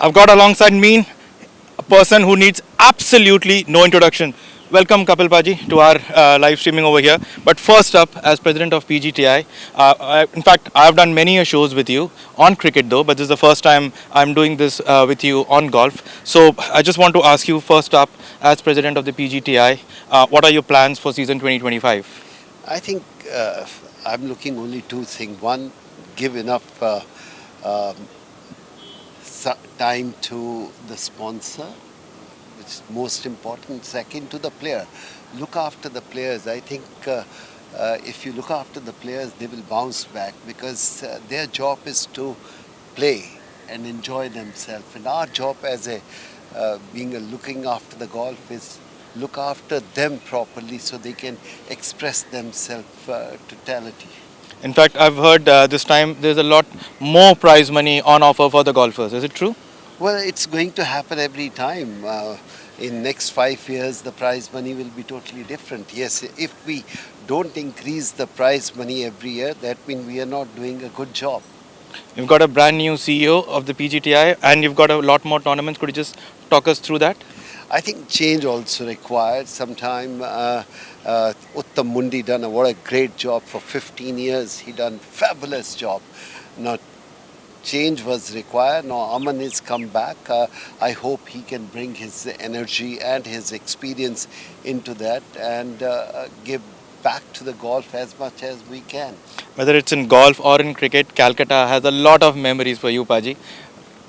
I've got alongside me a person who needs absolutely no introduction. Welcome, Kapil Paji, to our live streaming over here. But first up, as president of PGTI, in fact, I've done many shows with you on cricket, though, but this is the first time I'm doing this with you on golf. So I just want to ask you, first up, as president of the PGTI, what are your plans for season 2025? I think I'm looking only two things. One, give enough um, time to the sponsor, which is most important. Second, to the player. Look after the players. I think if you look after the players, they will bounce back because their job is to play and enjoy themselves. And our job as being looking after the golf is look after them properly so they can express themselves totality. In fact, I've heard this time there's a lot more prize money on offer for the golfers. Is it true? Well, it's going to happen every time. In next 5 years, the prize money will be totally different. Yes, if we don't increase the prize money every year, that means we are not doing a good job. You've got a brand new CEO of the PGTI and you've got a lot more tournaments. Could you just talk us through that? I think change also required. Sometime Uttam Mundi done what a great job for 15 years. He done fabulous job. Now change was required. Now Aman has come back. I hope he can bring his energy and his experience into that and give back to the golf as much as we can. Whether it's in golf or in cricket, Calcutta has a lot of memories for you, Paji.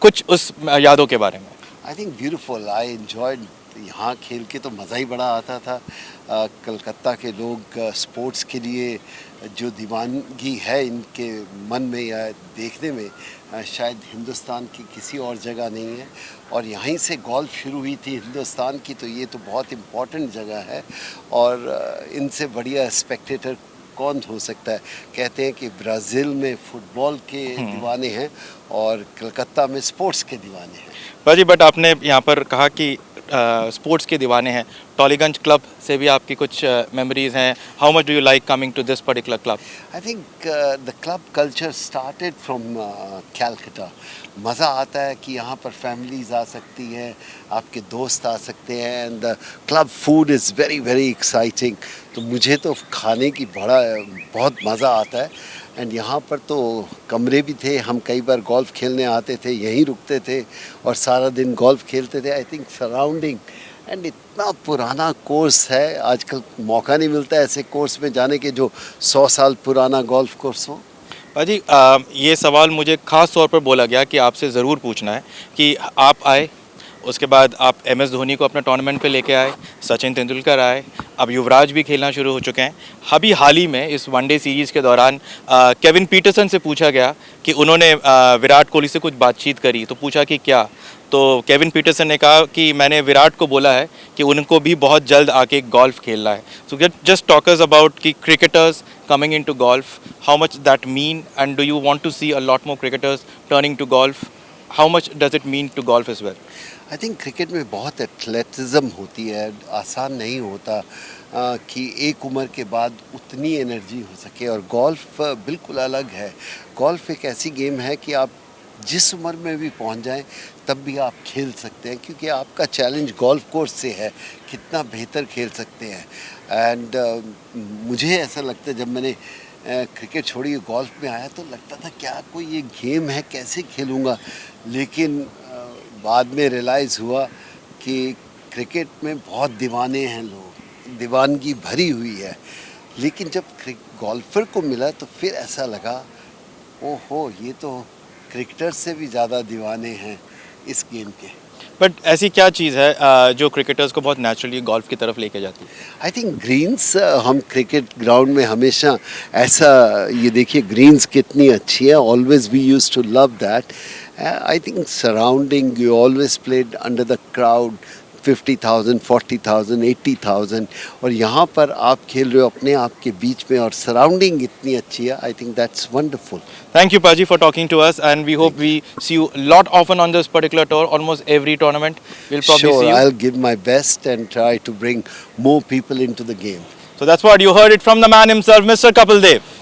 कुछ उस यादों के बारे में. I think beautiful. I enjoyed यहाँ खेल के तो मज़ा ही बड़ा आता था. कलकत्ता के लोग स्पोर्ट्स के लिए जो दीवानगी है इनके मन में या देखने में शायद हिंदुस्तान की किसी और जगह नहीं है. और यहीं से गोल्फ शुरू हुई थी हिंदुस्तान की, तो ये तो बहुत इम्पोर्टेंट जगह है. और इनसे बढ़िया स्पेक्टेटर कौन हो सकता है. कहते हैं कि ब्राज़ील में फुटबॉल के दीवाने हैं और कलकत्ता में स्पोर्ट्स के दीवाने हैं. पाजी, बट आपने यहाँ पर कहा कि स्पोर्ट्स के दीवाने हैं. टॉलीगंज क्लब से भी आपकी कुछ मेमोरीज हैं. How much do you like coming to this particular club? I think the club culture started from Calcutta. मज़ा आता है कि यहाँ पर फैमिलीज आ सकती हैं, आपके दोस्त आ सकते हैं and the club food is very very exciting. तो मुझे तो खाने की बहुत मज़ा आता है. एंड यहाँ पर तो कमरे भी थे. हम कई बार गोल्फ खेलने आते थे, यहीं रुकते थे और सारा दिन गोल्फ खेलते थे. आई थिंक सराउंडिंग एंड इतना पुराना कोर्स है. आजकल मौका नहीं मिलता ऐसे कोर्स में जाने के जो 100 साल पुराना गोल्फ कोर्स हो. पाजी, ये सवाल मुझे ख़ास तौर पर बोला गया कि आपसे ज़रूर पूछना है कि आप आए, उसके बाद आप MS धोनी को अपने टूर्नामेंट पे लेके आए, सचिन तेंदुलकर आए, अब युवराज भी खेलना शुरू हो चुके हैं. अभी हाल ही में इस वनडे सीरीज़ के दौरान केविन पीटरसन से पूछा गया कि उन्होंने विराट कोहली से कुछ बातचीत करी, तो पूछा कि क्या. तो केविन पीटरसन ने कहा कि मैंने विराट को बोला है कि उनको भी बहुत जल्द आके गोल्फ खेलना है. So just talk us about कि cricketers coming into golf, how much that mean, and do you want to see a lot more cricketers turning to golf? How much does it mean to golf as well? I think cricket में बहुत athleticism होती है. आसान नहीं होता कि एक उम्र के बाद उतनी एनर्जी हो सके. और गोल्फ बिल्कुल अलग है. गोल्फ एक ऐसी गेम है कि आप जिस उम्र में भी पहुंच जाएं तब भी आप खेल सकते हैं, क्योंकि आपका चैलेंज गोल्फ कोर्स से है कितना बेहतर खेल सकते हैं. एंड मुझे ऐसा लगता है जब मैंने क्रिकेट छोड़ी गोल्फ में आया तो लगता था क्या कोई ये गेम है, कैसे खेलूँगा. लेकिन बाद में रियलाइज़ हुआ कि क्रिकेट में बहुत दीवाने हैं लोग, दीवानगी भरी हुई है. लेकिन जब गोल्फर को मिला तो फिर ऐसा लगा ओहो ये तो क्रिकेटर से भी ज़्यादा दीवाने हैं इस गेम के. बट ऐसी क्या चीज़ है जो क्रिकेटर्स को बहुत नेचुरली गोल्फ की तरफ लेके जाती है? I think greens. हम क्रिकेट ग्राउंड में हमेशा ऐसा, ये देखिए ग्रीन्स कितनी अच्छी है. Always we used to love that. I think surrounding you always played under the crowd 50,000, 40,000, 80,000 और यहाँ पर आप खेल रहे हो अपने आप के बीच में और सराउंडिंग इतनी अच्छी है. I think that's wonderful. Thank you, Paji, for talking to us, and we hope we see you a lot often on this particular tour. Almost every tournament, we'll probably see you. I'll give my best and try to bring more people into the game. So that's what you heard it from the man himself, Mr. Kapil Dev.